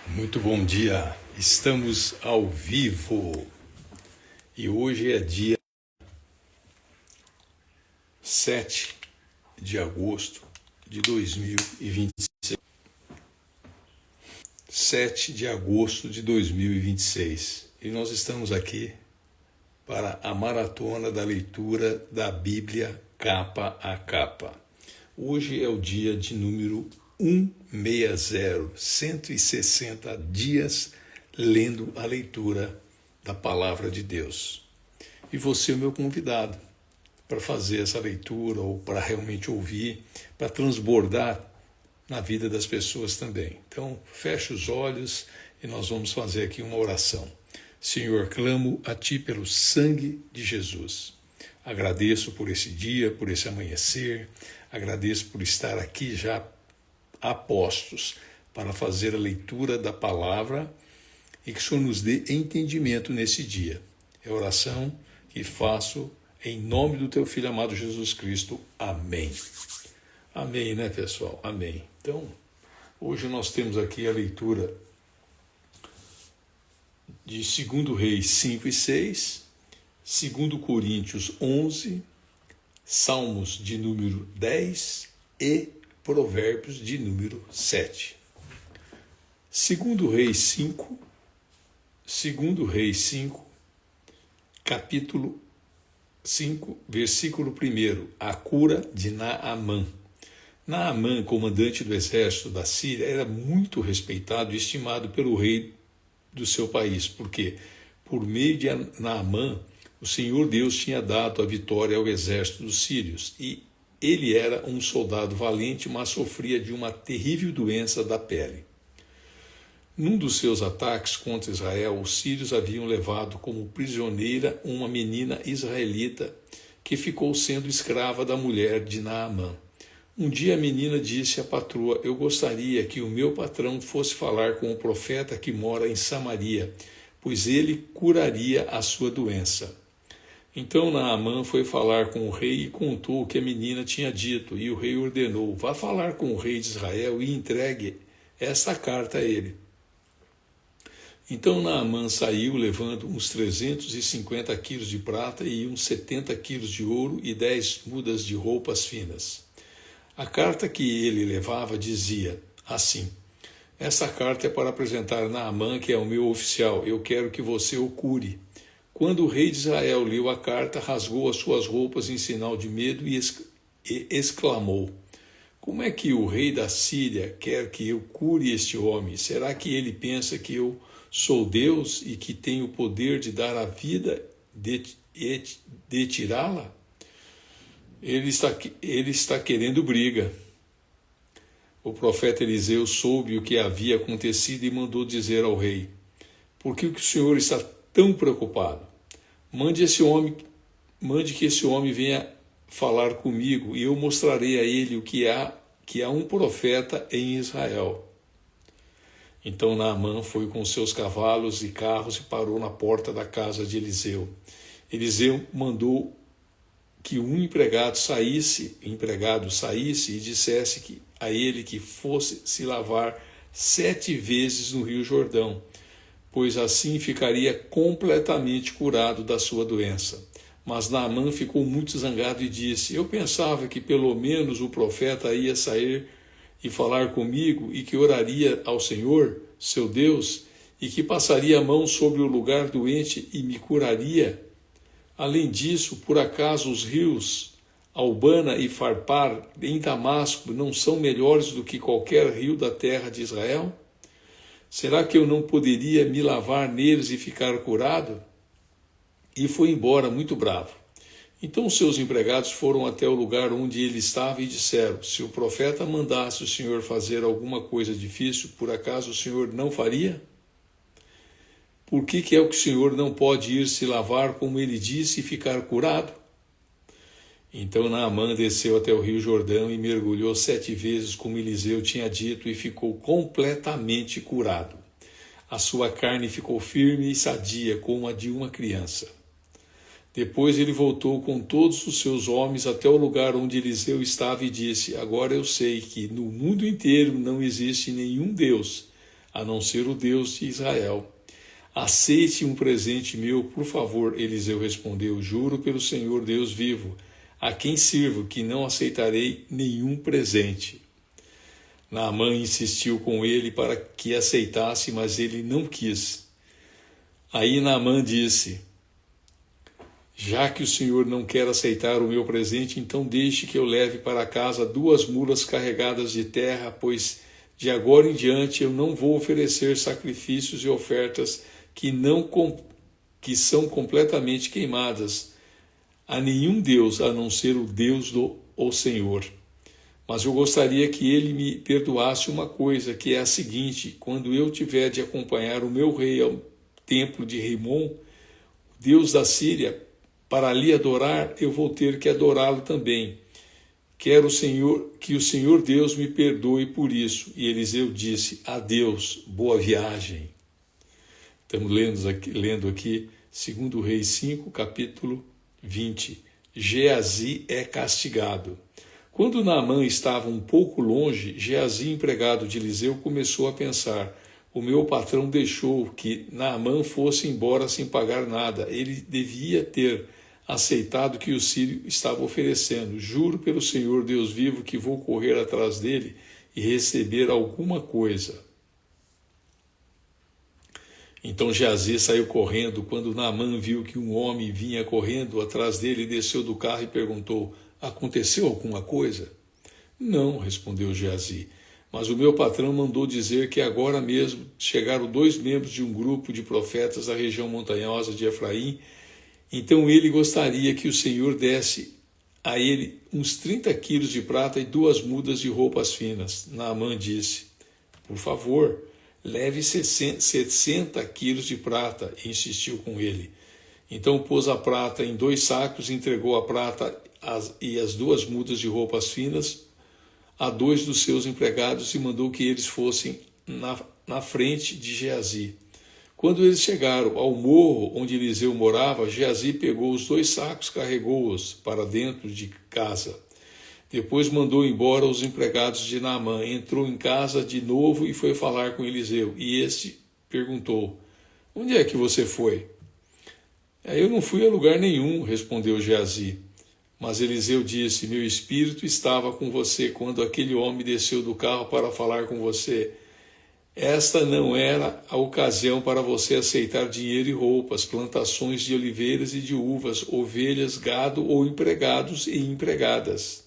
Muito bom dia, estamos ao vivo e hoje é dia 7 de agosto de 2026. 7 de agosto de 2026 e nós estamos aqui para a maratona da leitura da Bíblia capa a capa. Hoje é o dia de número 160, 160 dias lendo a leitura da Palavra de Deus. E você é o meu convidado para fazer essa leitura ou para realmente ouvir, para transbordar na vida das pessoas também. Então, feche os olhos e nós vamos fazer aqui uma oração. Senhor, clamo a Ti pelo sangue de Jesus. Agradeço por esse dia, por esse amanhecer, agradeço por estar aqui já a postos para fazer a leitura da palavra e que o Senhor nos dê entendimento nesse dia. É a oração que faço em nome do Teu Filho amado Jesus Cristo. Amém. Amém, né, pessoal? Amém. Então, hoje nós temos aqui a leitura de 2 Reis 5 e 6, 2 Coríntios 11, Salmos de número 10 e Provérbios de número 7. 2 Reis 5, capítulo 5, versículo 1, a cura de Naamã. Naamã, comandante do exército da Síria, era muito respeitado e estimado pelo rei do seu país, porque por meio de Naamã, o Senhor Deus tinha dado a vitória ao exército dos sírios e ele era um soldado valente, mas sofria de uma terrível doença da pele. Num dos seus ataques contra Israel, os sírios haviam levado como prisioneira uma menina israelita que ficou sendo escrava da mulher de Naamã. Um dia a menina disse à patroa: eu gostaria que o meu patrão fosse falar com o profeta que mora em Samaria, pois ele curaria a sua doença. Então Naamã foi falar com o rei e contou o que a menina tinha dito, e o rei ordenou: vá falar com o rei de Israel e entregue esta carta a ele. Então Naamã saiu levando uns 350 quilos de prata e uns 70 quilos de ouro e 10 mudas de roupas finas. A carta que ele levava dizia assim: essa carta é para apresentar Naamã, que é o meu oficial, eu quero que você o cure. Quando o rei de Israel leu a carta, rasgou as suas roupas em sinal de medo e exclamou: como é que o rei da Síria quer que eu cure este homem? Será que ele pensa que eu sou Deus e que tenho o poder de dar a vida e de tirá-la? Ele está querendo briga. O profeta Eliseu soube o que havia acontecido e mandou dizer ao rei: por que o senhor está tão preocupado? Mande que esse homem venha falar comigo e eu mostrarei a ele que há um profeta em Israel. Então Naamã foi com seus cavalos e carros e parou na porta da casa de Eliseu. Eliseu mandou que um empregado saísse e dissesse a ele que fosse se lavar 7 vezes no Rio Jordão, pois assim ficaria completamente curado da sua doença. Mas Naamã ficou muito zangado e disse: eu pensava que pelo menos o profeta ia sair e falar comigo e que oraria ao Senhor, seu Deus, e que passaria a mão sobre o lugar doente e me curaria. Além disso, por acaso os rios Albana e Farpar em Damasco não são melhores do que qualquer rio da terra de Israel? Será que eu não poderia me lavar neles e ficar curado? E foi embora muito bravo. Então seus empregados foram até o lugar onde ele estava e disseram: se o profeta mandasse o senhor fazer alguma coisa difícil, por acaso o senhor não faria? Por que é o que o senhor não pode ir se lavar, como ele disse, e ficar curado? Então Naamã desceu até o rio Jordão e mergulhou 7 vezes, como Eliseu tinha dito, e ficou completamente curado. A sua carne ficou firme e sadia, como a de uma criança. Depois ele voltou com todos os seus homens até o lugar onde Eliseu estava e disse: agora eu sei que no mundo inteiro não existe nenhum Deus a não ser o Deus de Israel. Aceite um presente meu, por favor. Eliseu respondeu: juro pelo Senhor Deus vivo, a quem sirvo, que não aceitarei nenhum presente. Naamã insistiu com ele para que aceitasse, mas ele não quis. Aí Naamã disse: já que o Senhor não quer aceitar o meu presente, então deixe que eu leve para casa 2 mulas carregadas de terra, pois de agora em diante eu não vou oferecer sacrifícios e ofertas que são completamente queimadas a nenhum Deus, a não ser o Deus do Senhor. Mas eu gostaria que ele me perdoasse uma coisa, que é a seguinte: quando eu tiver de acompanhar o meu rei ao templo de Rimon, Deus da Síria, para ali adorar, eu vou ter que adorá-lo também. Quero que o Senhor Deus me perdoe por isso. E Eliseu disse: adeus, boa viagem. Estamos lendo aqui 2 Reis 5, capítulo 20. Geazi é castigado. Quando Naamã estava um pouco longe, Geazi, empregado de Eliseu, começou a pensar: o meu patrão deixou que Naamã fosse embora sem pagar nada. Ele devia ter aceitado o que o sírio estava oferecendo. Juro pelo Senhor Deus vivo que vou correr atrás dele e receber alguma coisa. Então Geazi saiu correndo. Quando Naamã viu que um homem vinha correndo atrás dele, desceu do carro e perguntou: aconteceu alguma coisa? Não, respondeu Geazi, mas o meu patrão mandou dizer que agora mesmo chegaram 2 membros de um grupo de profetas da região montanhosa de Efraim. Então ele gostaria que o Senhor desse a ele uns 30 quilos de prata e 2 mudas de roupas finas. Naamã disse: por favor, leve 60 quilos de prata, e insistiu com ele. Então pôs a prata em 2 sacos, entregou a prata e as 2 mudas de roupas finas a 2 dos seus empregados e mandou que eles fossem na frente de Geazi. Quando eles chegaram ao morro onde Eliseu morava, Geazi pegou os 2 sacos, carregou-os para dentro de casa. Depois mandou embora os empregados de Naamã, entrou em casa de novo e foi falar com Eliseu. E este perguntou: onde é que você foi? Eu não fui a lugar nenhum, respondeu Geazi. Mas Eliseu disse: meu espírito estava com você quando aquele homem desceu do carro para falar com você. Esta não era a ocasião para você aceitar dinheiro e roupas, plantações de oliveiras e de uvas, ovelhas, gado ou empregados e empregadas.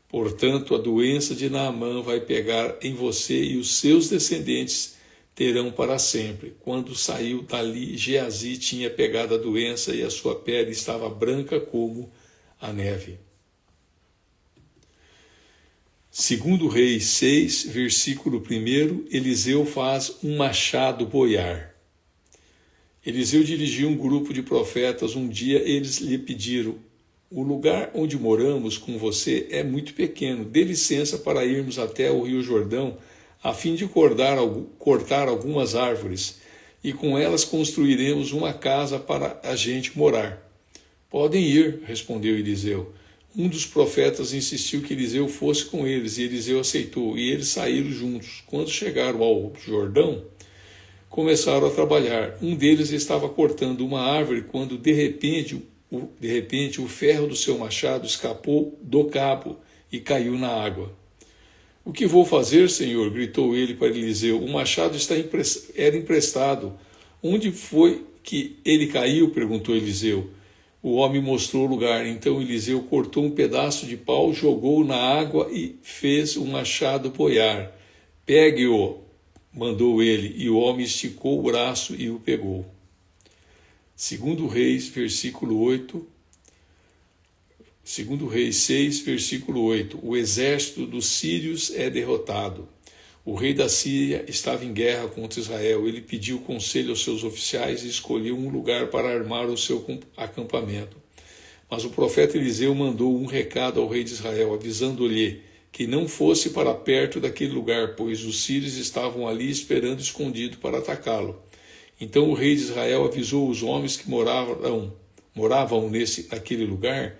Portanto, a doença de Naamã vai pegar em você e os seus descendentes terão para sempre. Quando saiu dali, Geazi tinha pegado a doença e a sua pele estava branca como a neve. 2 Reis 6, versículo 1, Eliseu faz um machado boiar. Eliseu dirigiu um grupo de profetas. Um dia eles lhe pediram: o lugar onde moramos com você é muito pequeno. Dê licença para irmos até o rio Jordão, a fim de cortar algumas árvores, e com elas construiremos uma casa para a gente morar. Podem ir, respondeu Eliseu. Um dos profetas insistiu que Eliseu fosse com eles, e Eliseu aceitou, e eles saíram juntos. Quando chegaram ao Jordão, começaram a trabalhar. Um deles estava cortando uma árvore quando, de repente, o ferro do seu machado escapou do cabo e caiu na água. O que vou fazer, Senhor? Gritou ele para Eliseu. O machado era emprestado. Onde foi que ele caiu? Perguntou Eliseu. O homem mostrou o lugar. Então Eliseu cortou um pedaço de pau, jogou na água e fez o machado boiar. Pegue-o, mandou ele, e o homem esticou o braço e o pegou. 2 Reis, versículo 8. 2 Reis 6, versículo 8. O exército dos sírios é derrotado. O rei da Síria estava em guerra contra Israel. Ele pediu conselho aos seus oficiais e escolheu um lugar para armar o seu acampamento. Mas o profeta Eliseu mandou um recado ao rei de Israel, avisando-lhe que não fosse para perto daquele lugar, pois os sírios estavam ali esperando escondido para atacá-lo. Então o rei de Israel avisou os homens que moravam naquele lugar,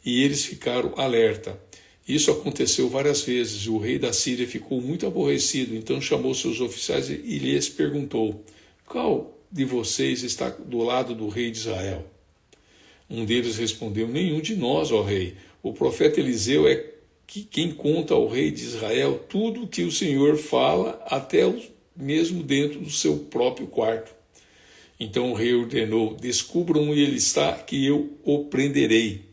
e eles ficaram alerta. Isso aconteceu várias vezes. O rei da Síria ficou muito aborrecido, então chamou seus oficiais e lhes perguntou: qual de vocês está do lado do rei de Israel? Um deles respondeu: nenhum de nós, ó rei. O profeta Eliseu é quem conta ao rei de Israel tudo o que o Senhor fala, até mesmo dentro do seu próprio quarto. Então o rei ordenou: descubram onde ele está, que eu o prenderei.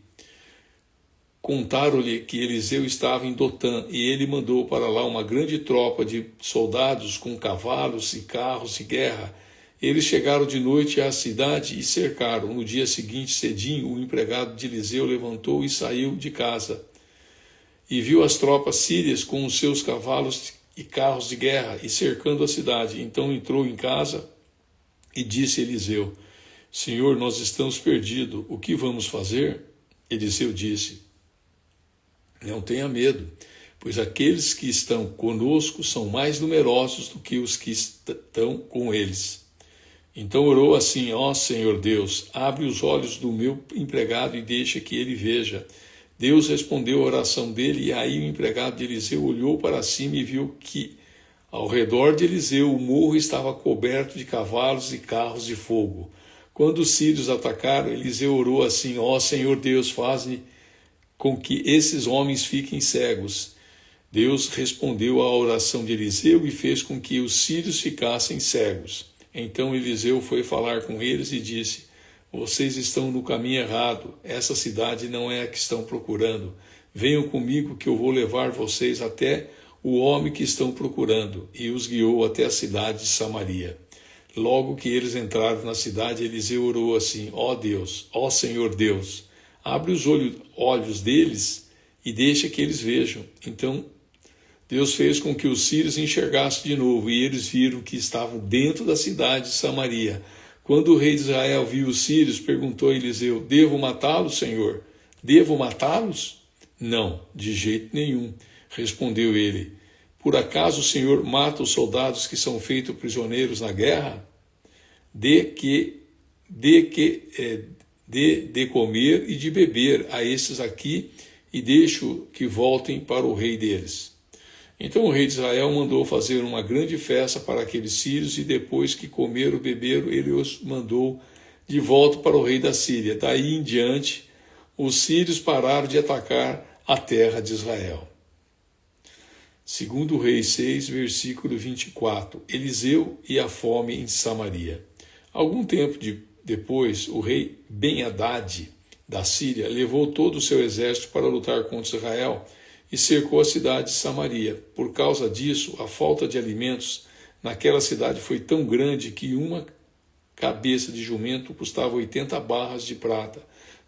Contaram-lhe que Eliseu estava em Dotã, e ele mandou para lá uma grande tropa de soldados com cavalos e carros de guerra. Eles chegaram de noite à cidade e cercaram. No dia seguinte, cedinho, o empregado de Eliseu levantou e saiu de casa, e viu as tropas sírias com os seus cavalos e carros de guerra, e cercando a cidade. Então entrou em casa e disse a Eliseu: Senhor, nós estamos perdidos, o que vamos fazer? Eliseu disse: não tenha medo, pois aqueles que estão conosco são mais numerosos do que os que estão com eles. Então orou assim: ó Senhor Deus, abre os olhos do meu empregado e deixa que ele veja. Deus respondeu a oração dele, e aí o empregado de Eliseu olhou para cima e viu que ao redor de Eliseu o morro estava coberto de cavalos e carros de fogo. Quando os sírios atacaram, Eliseu orou assim: ó Senhor Deus, faz-me com que esses homens fiquem cegos. Deus respondeu à oração de Eliseu e fez com que os sírios ficassem cegos. Então Eliseu foi falar com eles e disse: vocês estão no caminho errado, essa cidade não é a que estão procurando. Venham comigo que eu vou levar vocês até o homem que estão procurando. E os guiou até a cidade de Samaria. Logo que eles entraram na cidade, Eliseu orou assim: ó Deus, ó Senhor Deus, abre os olhos deles e deixa que eles vejam. Então Deus fez com que os sírios enxergassem de novo, e eles viram que estavam dentro da cidade de Samaria. Quando o rei de Israel viu os sírios, perguntou a Eliseu: devo matá-los, Senhor? Devo matá-los? Não, de jeito nenhum, respondeu ele. Por acaso o Senhor mata os soldados que são feitos prisioneiros na guerra? Dê de comer e de beber a esses aqui, e deixo que voltem para o rei deles. Então o rei de Israel mandou fazer uma grande festa para aqueles sírios, e depois que comeram e beberam, ele os mandou de volta para o rei da Síria. Daí em diante, os sírios pararam de atacar a terra de Israel. Segundo Reis 6, versículo 24, Eliseu e a fome em Samaria. Algum tempo depois, o rei Ben-Hadad da Síria levou todo o seu exército para lutar contra Israel e cercou a cidade de Samaria. Por causa disso, a falta de alimentos naquela cidade foi tão grande que uma cabeça de jumento custava 80 barras de prata,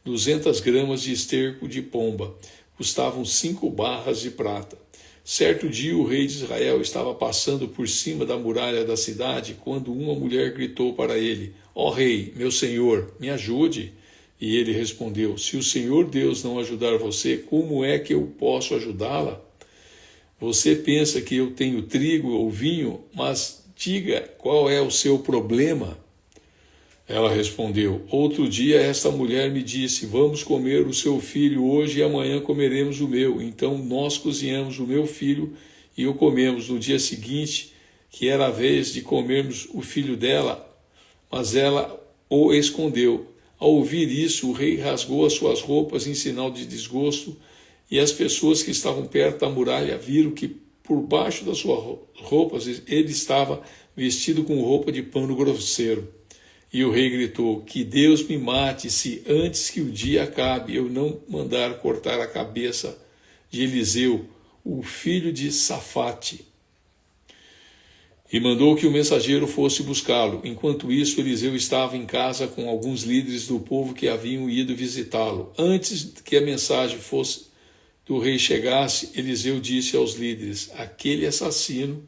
200 gramas de esterco de pomba custavam 5 barras de prata. Certo dia o rei de Israel estava passando por cima da muralha da cidade, quando uma mulher gritou para ele: ó rei, meu senhor, me ajude. E ele respondeu: se o Senhor Deus não ajudar você, como é que eu posso ajudá-la? Você pensa que eu tenho trigo ou vinho, mas diga, qual é o seu problema? Ela respondeu: outro dia esta mulher me disse: vamos comer o seu filho hoje e amanhã comeremos o meu. Então nós cozinhamos o meu filho e o comemos. No dia seguinte, que era a vez de comermos o filho dela, mas ela o escondeu. Ao ouvir isso, o rei rasgou as suas roupas em sinal de desgosto, e as pessoas que estavam perto da muralha viram que por baixo das suas roupas ele estava vestido com roupa de pano grosseiro. E o rei gritou: que Deus me mate se antes que o dia acabe eu não mandar cortar a cabeça de Eliseu, o filho de Safate. E mandou que o mensageiro fosse buscá-lo. Enquanto isso, Eliseu estava em casa com alguns líderes do povo que haviam ido visitá-lo. Antes que a mensagem do rei chegasse, Eliseu disse aos líderes: aquele assassino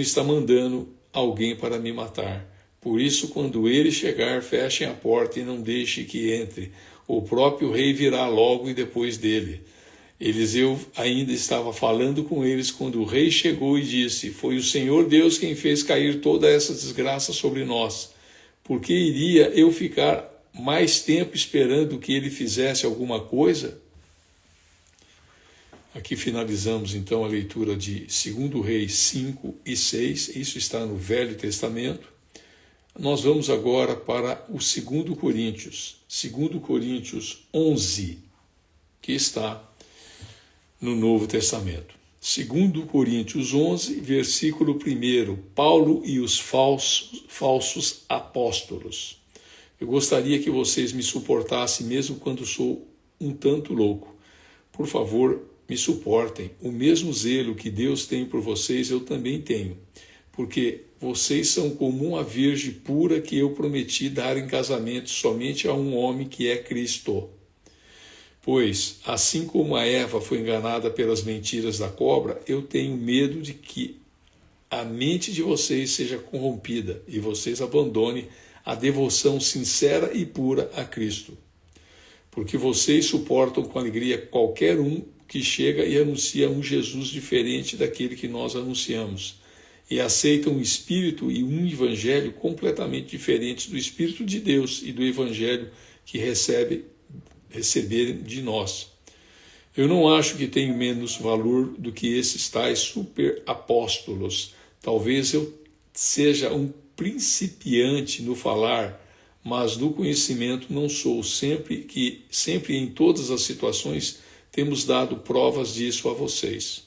está mandando alguém para me matar. Por isso, quando ele chegar, fechem a porta e não deixe que entre. O próprio rei virá logo e depois dele. Eliseu ainda estava falando com eles quando o rei chegou e disse: foi o Senhor Deus quem fez cair toda essa desgraça sobre nós. Por que iria eu ficar mais tempo esperando que ele fizesse alguma coisa? Aqui finalizamos então a leitura de 2 Reis 5 e 6, isso está no Velho Testamento. Nós vamos agora para o 2 Coríntios, 2 Coríntios 11, que está no Novo Testamento. 2 Coríntios 11, versículo 1, Paulo e os falsos apóstolos. Eu gostaria que vocês me suportassem mesmo quando sou um tanto louco. Por favor, me suportem. O mesmo zelo que Deus tem por vocês, eu também tenho, porque vocês são como uma virgem pura que eu prometi dar em casamento somente a um homem que é Cristo. Pois, assim como a Eva foi enganada pelas mentiras da cobra, eu tenho medo de que a mente de vocês seja corrompida e vocês abandonem a devoção sincera e pura a Cristo. Porque vocês suportam com alegria qualquer um que chega e anuncia um Jesus diferente daquele que nós anunciamos, e aceitam um espírito e um evangelho completamente diferentes do Espírito de Deus e do evangelho que receberem de nós. Eu não acho que tenho menos valor do que esses tais super apóstolos. Talvez eu seja um principiante no falar, mas no conhecimento não sou. Sempre em todas as situações temos dado provas disso a vocês.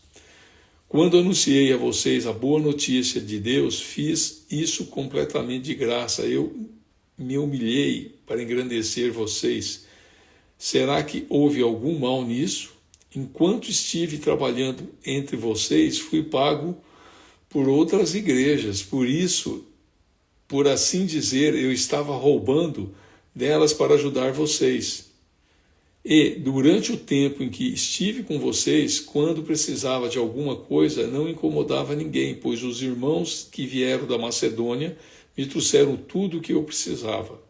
Quando anunciei a vocês a boa notícia de Deus, fiz isso completamente de graça. Eu me humilhei para engrandecer vocês. Será que houve algum mal nisso? Enquanto estive trabalhando entre vocês, fui pago por outras igrejas. Por isso, por assim dizer, eu estava roubando delas para ajudar vocês. E, durante o tempo em que estive com vocês, quando precisava de alguma coisa, não incomodava ninguém, pois os irmãos que vieram da Macedônia me trouxeram tudo o que eu precisava.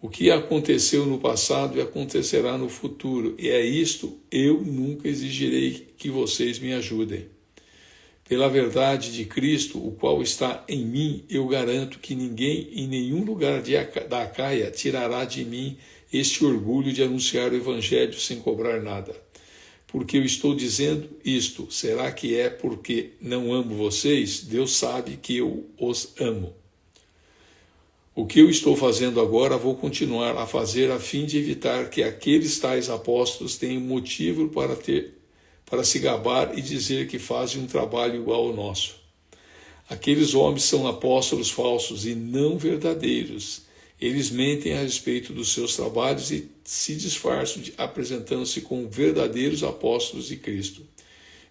O que aconteceu no passado e acontecerá no futuro, e é isto, eu nunca exigirei que vocês me ajudem. Pela verdade de Cristo, o qual está em mim, eu garanto que ninguém em nenhum lugar da Acaia tirará de mim este orgulho de anunciar o Evangelho sem cobrar nada. Porque eu estou dizendo isto, será que é porque não amo vocês? Deus sabe que eu os amo. O que eu estou fazendo agora, vou continuar a fazer a fim de evitar que aqueles tais apóstolos tenham motivo para se gabar e dizer que fazem um trabalho igual ao nosso. Aqueles homens são apóstolos falsos e não verdadeiros. Eles mentem a respeito dos seus trabalhos e se disfarçam apresentando-se como verdadeiros apóstolos de Cristo.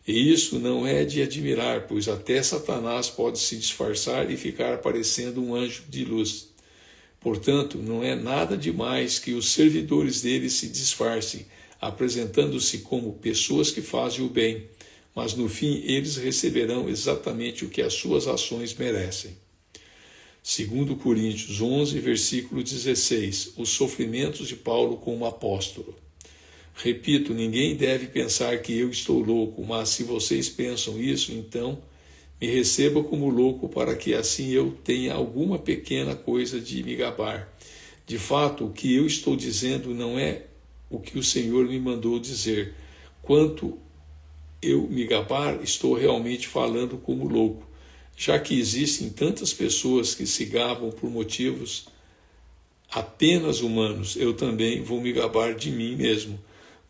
E isso não é de admirar, pois até Satanás pode se disfarçar e ficar parecendo um anjo de luz. Portanto, não é nada demais que os servidores dele se disfarcem, apresentando-se como pessoas que fazem o bem, mas no fim eles receberão exatamente o que as suas ações merecem. 2 Coríntios 11, versículo 16, os sofrimentos de Paulo como apóstolo. Repito, ninguém deve pensar que eu estou louco, mas se vocês pensam isso, então me receba como louco para que assim eu tenha alguma pequena coisa de me gabar. De fato, o que eu estou dizendo não é o que o Senhor me mandou dizer. Quanto eu me gabar, estou realmente falando como louco. Já que existem tantas pessoas que se gabam por motivos apenas humanos, eu também vou me gabar de mim mesmo.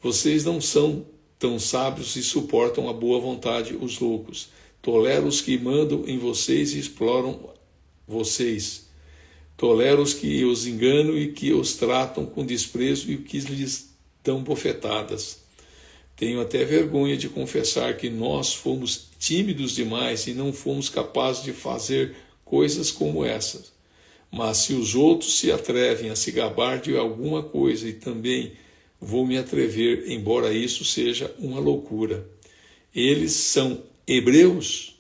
Vocês não são tão sábios e suportam a boa vontade os loucos. Tolero os que mandam em vocês e exploram vocês. Tolero os que os enganam e que os tratam com desprezo e que lhes dão bofetadas. Tenho até vergonha de confessar que nós fomos tímidos demais e não fomos capazes de fazer coisas como essas. Mas se os outros se atrevem a se gabar de alguma coisa, e também vou me atrever, embora isso seja uma loucura. Eles são hebreus?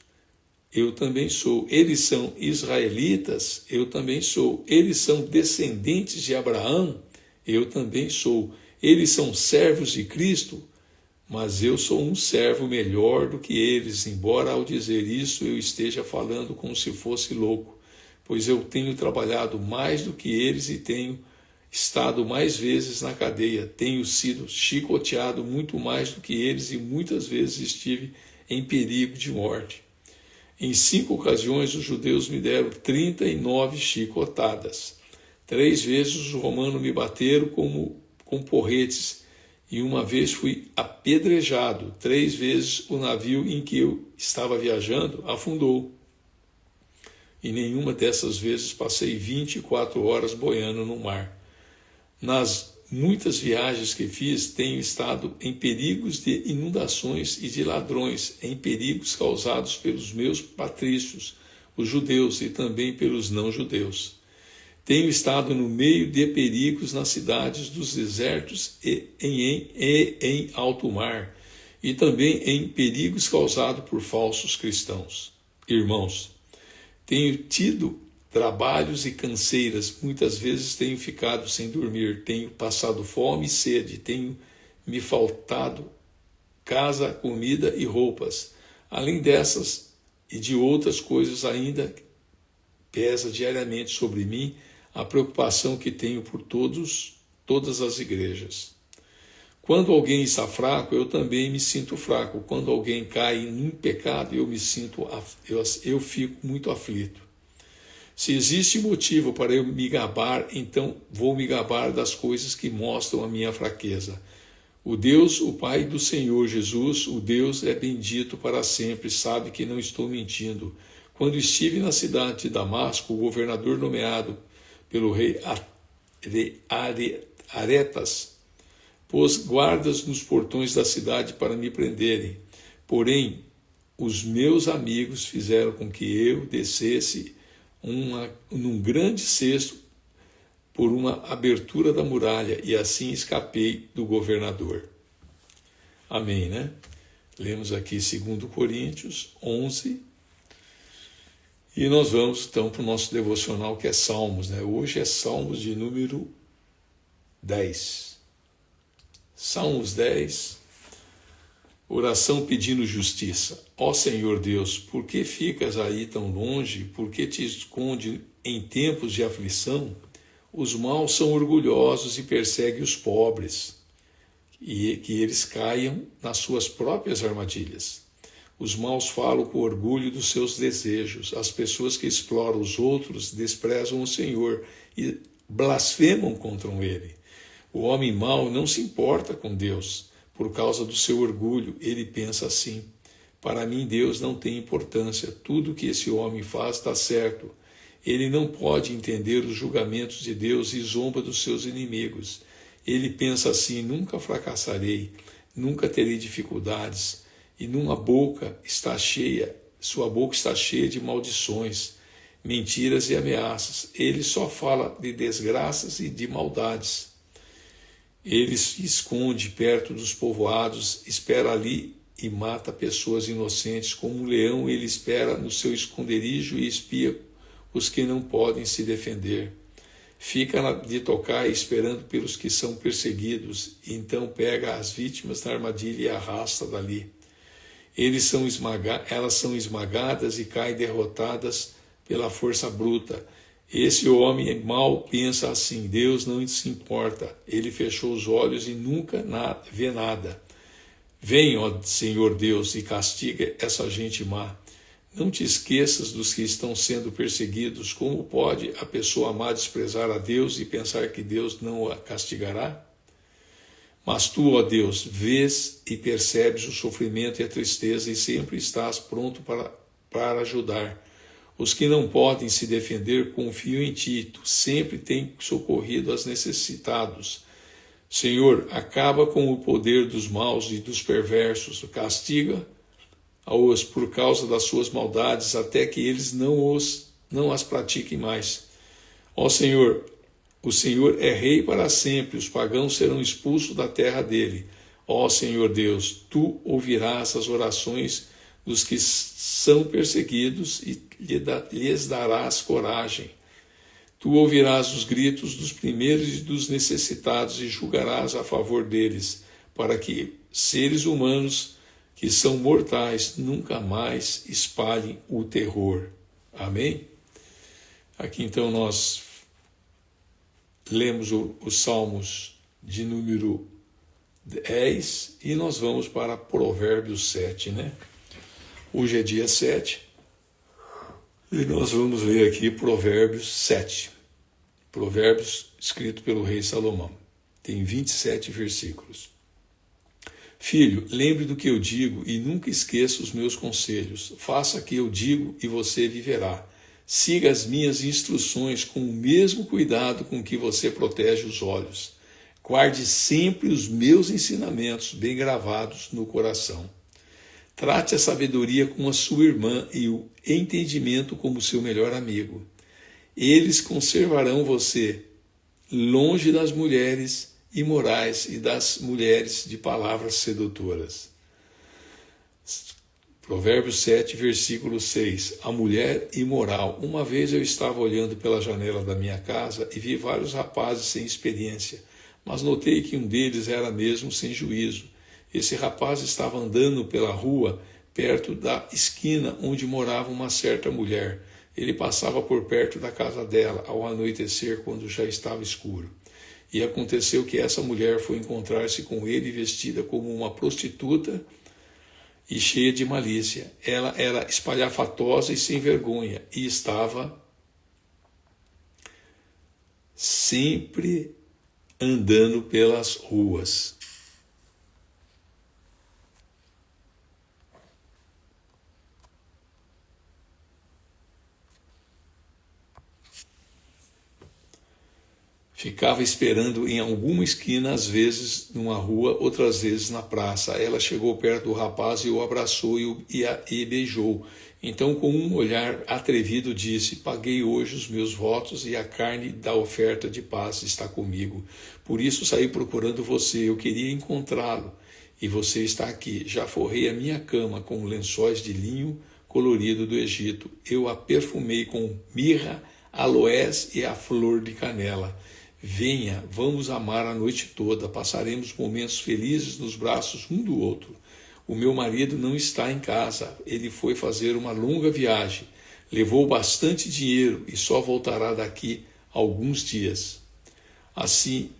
Eu também sou. Eles são israelitas? Eu também sou. Eles são descendentes de Abraão? Eu também sou. Eles são servos de Cristo? Mas eu sou um servo melhor do que eles, embora ao dizer isso eu esteja falando como se fosse louco, pois eu tenho trabalhado mais do que eles e tenho estado mais vezes na cadeia, tenho sido chicoteado muito mais do que eles e muitas vezes estive em perigo de morte. Em 5 ocasiões os judeus me deram 39 chicotadas. 3 vezes os romanos me bateram com porretes e uma vez fui apedrejado. 3 vezes o navio em que eu estava viajando afundou. E nenhuma dessas vezes passei 24 horas boiando no mar. Nas muitas viagens que fiz, tenho estado em perigos de inundações e de ladrões, em perigos causados pelos meus patrícios, os judeus, e também pelos não-judeus. Tenho estado no meio de perigos nas cidades dos desertos e em alto mar, e também em perigos causados por falsos cristãos. Irmãos, tenho tido trabalhos e canseiras, muitas vezes tenho ficado sem dormir, tenho passado fome e sede, tenho me faltado casa, comida e roupas. Além dessas e de outras coisas ainda pesa diariamente sobre mim a preocupação que tenho por todas as igrejas. Quando alguém está fraco, eu também me sinto fraco. Quando alguém cai em pecado, eu fico muito aflito. Se existe motivo para eu me gabar, então vou me gabar das coisas que mostram a minha fraqueza. O Deus, o Pai do Senhor Jesus, o Deus é bendito para sempre, sabe que não estou mentindo. Quando estive na cidade de Damasco, o governador nomeado pelo rei Aretas pôs guardas nos portões da cidade para me prenderem. Porém, os meus amigos fizeram com que eu descesse num grande cesto por uma abertura da muralha e assim escapei do governador. Amém, né? Lemos aqui 2 Coríntios 11 e nós vamos então para o nosso devocional que é Salmos, né? Hoje é Salmos de número 10. Salmos 10, oração pedindo justiça. Ó Senhor Deus, por que ficas aí tão longe? Por que te esconde em tempos de aflição? Os maus são orgulhosos e perseguem os pobres, e que eles caiam nas suas próprias armadilhas. Os maus falam com orgulho dos seus desejos. As pessoas que exploram os outros desprezam o Senhor e blasfemam contra ele. O homem mau não se importa com Deus. Por causa do seu orgulho, ele pensa assim: para mim Deus não tem importância, tudo que esse homem faz está certo. Ele não pode entender os julgamentos de Deus e zomba dos seus inimigos. Ele pensa assim: nunca fracassarei, nunca terei dificuldades, e sua boca está cheia de maldições, mentiras e ameaças. Ele só fala de desgraças e de maldades. Ele se esconde perto dos povoados, espera ali e mata pessoas inocentes. Como um leão, ele espera no seu esconderijo e espia os que não podem se defender. Fica de tocaia esperando pelos que são perseguidos, e então pega as vítimas na armadilha e arrasta dali. Elas são esmagadas e caem derrotadas pela força bruta. Esse homem mau pensa assim: Deus não se importa, ele fechou os olhos e nunca vê nada. Vem, ó Senhor Deus, e castiga essa gente má. Não te esqueças dos que estão sendo perseguidos. Como pode a pessoa má desprezar a Deus e pensar que Deus não a castigará? Mas tu, ó Deus, vês e percebes o sofrimento e a tristeza e sempre estás pronto para ajudar. Os que não podem se defender confiam em ti, tu sempre tens socorrido aos necessitados. Senhor, acaba com o poder dos maus e dos perversos, castiga-os por causa das suas maldades, até que eles não as pratiquem mais. Ó Senhor, o Senhor é rei para sempre, os pagãos serão expulsos da terra dele. Ó Senhor Deus, tu ouvirás as orações dos que são perseguidos e lhes darás coragem. Tu ouvirás os gritos dos primeiros e dos necessitados e julgarás a favor deles, para que seres humanos que são mortais nunca mais espalhem o terror. Amém? Aqui então nós lemos os Salmos de número 10 e nós vamos para Provérbios 7, né? Hoje é dia 7 e nós vamos ler aqui Provérbios 7. Provérbios escrito pelo rei Salomão. Tem 27 versículos. Filho, lembre do que eu digo e nunca esqueça os meus conselhos. Faça o que eu digo e você viverá. Siga as minhas instruções com o mesmo cuidado com que você protege os olhos. Guarde sempre os meus ensinamentos bem gravados no coração. Trate a sabedoria como a sua irmã e o entendimento como seu melhor amigo. Eles conservarão você longe das mulheres imorais e das mulheres de palavras sedutoras. Provérbios 7, versículo 6. A mulher imoral. Uma vez eu estava olhando pela janela da minha casa e vi vários rapazes sem experiência, mas notei que um deles era mesmo sem juízo. Esse rapaz estava andando pela rua, perto da esquina onde morava uma certa mulher. Ele passava por perto da casa dela ao anoitecer, quando já estava escuro. E aconteceu que essa mulher foi encontrar-se com ele vestida como uma prostituta e cheia de malícia. Ela era espalhafatosa e sem vergonha e estava sempre andando pelas ruas. Ficava esperando em alguma esquina, às vezes numa rua, outras vezes na praça. Ela chegou perto do rapaz e o abraçou e beijou. Então, com um olhar atrevido, disse: paguei hoje os meus votos e a carne da oferta de paz está comigo. Por isso saí procurando você. Eu queria encontrá-lo e você está aqui. Já forrei a minha cama com lençóis de linho colorido do Egito. Eu a perfumei com mirra, aloés e a flor de canela. Venha, vamos amar a noite toda, passaremos momentos felizes nos braços um do outro. O meu marido não está em casa, ele foi fazer uma longa viagem, levou bastante dinheiro e só voltará daqui a alguns dias. Assim,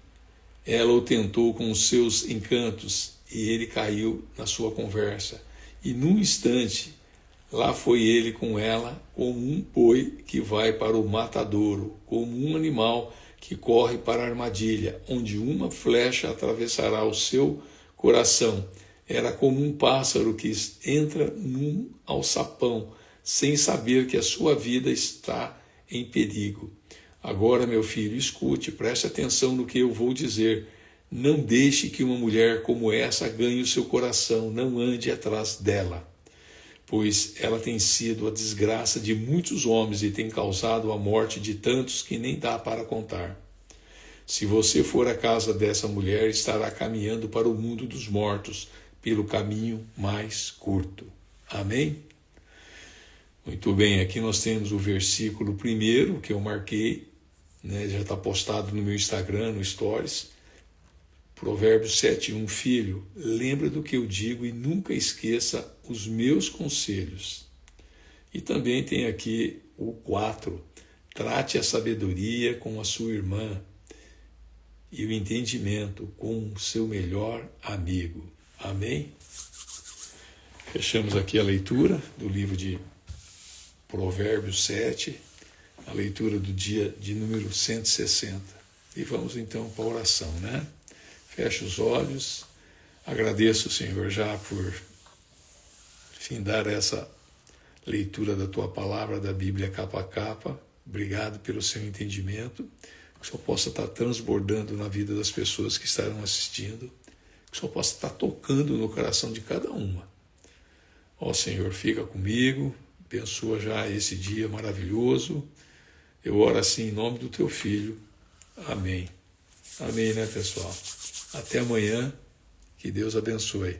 ela o tentou com os seus encantos e ele caiu na sua conversa. E num instante, lá foi ele com ela, como um boi que vai para o matadouro, como um animal que corre para a armadilha, onde uma flecha atravessará o seu coração. Era como um pássaro que entra num alçapão, sem saber que a sua vida está em perigo. Agora, meu filho, escute, preste atenção no que eu vou dizer. Não deixe que uma mulher como essa ganhe o seu coração, não ande atrás dela, pois ela tem sido a desgraça de muitos homens e tem causado a morte de tantos que nem dá para contar. Se você for à casa dessa mulher, estará caminhando para o mundo dos mortos, pelo caminho mais curto. Amém? Muito bem, aqui nós temos o versículo 1 que eu marquei, né, já está postado no meu Instagram, no Stories. Provérbios 7:1. Filho, lembra do que eu digo e nunca esqueça os meus conselhos. E também tem aqui o 4. Trate a sabedoria com a sua irmã e o entendimento com o seu melhor amigo. Amém? Fechamos aqui a leitura do livro de Provérbios 7, a leitura do dia de número 160. E vamos então para a oração, né? Feche os olhos. Agradeço, Senhor, já por findar essa leitura da Tua palavra, da Bíblia capa a capa. Obrigado pelo seu entendimento. Que o Senhor possa estar transbordando na vida das pessoas que estarão assistindo. Que o Senhor possa estar tocando no coração de cada uma. Ó Senhor, fica comigo. Abençoa já esse dia maravilhoso. Eu oro assim em nome do Teu Filho. Amém. Amém, né, pessoal? Até amanhã. Que Deus abençoe.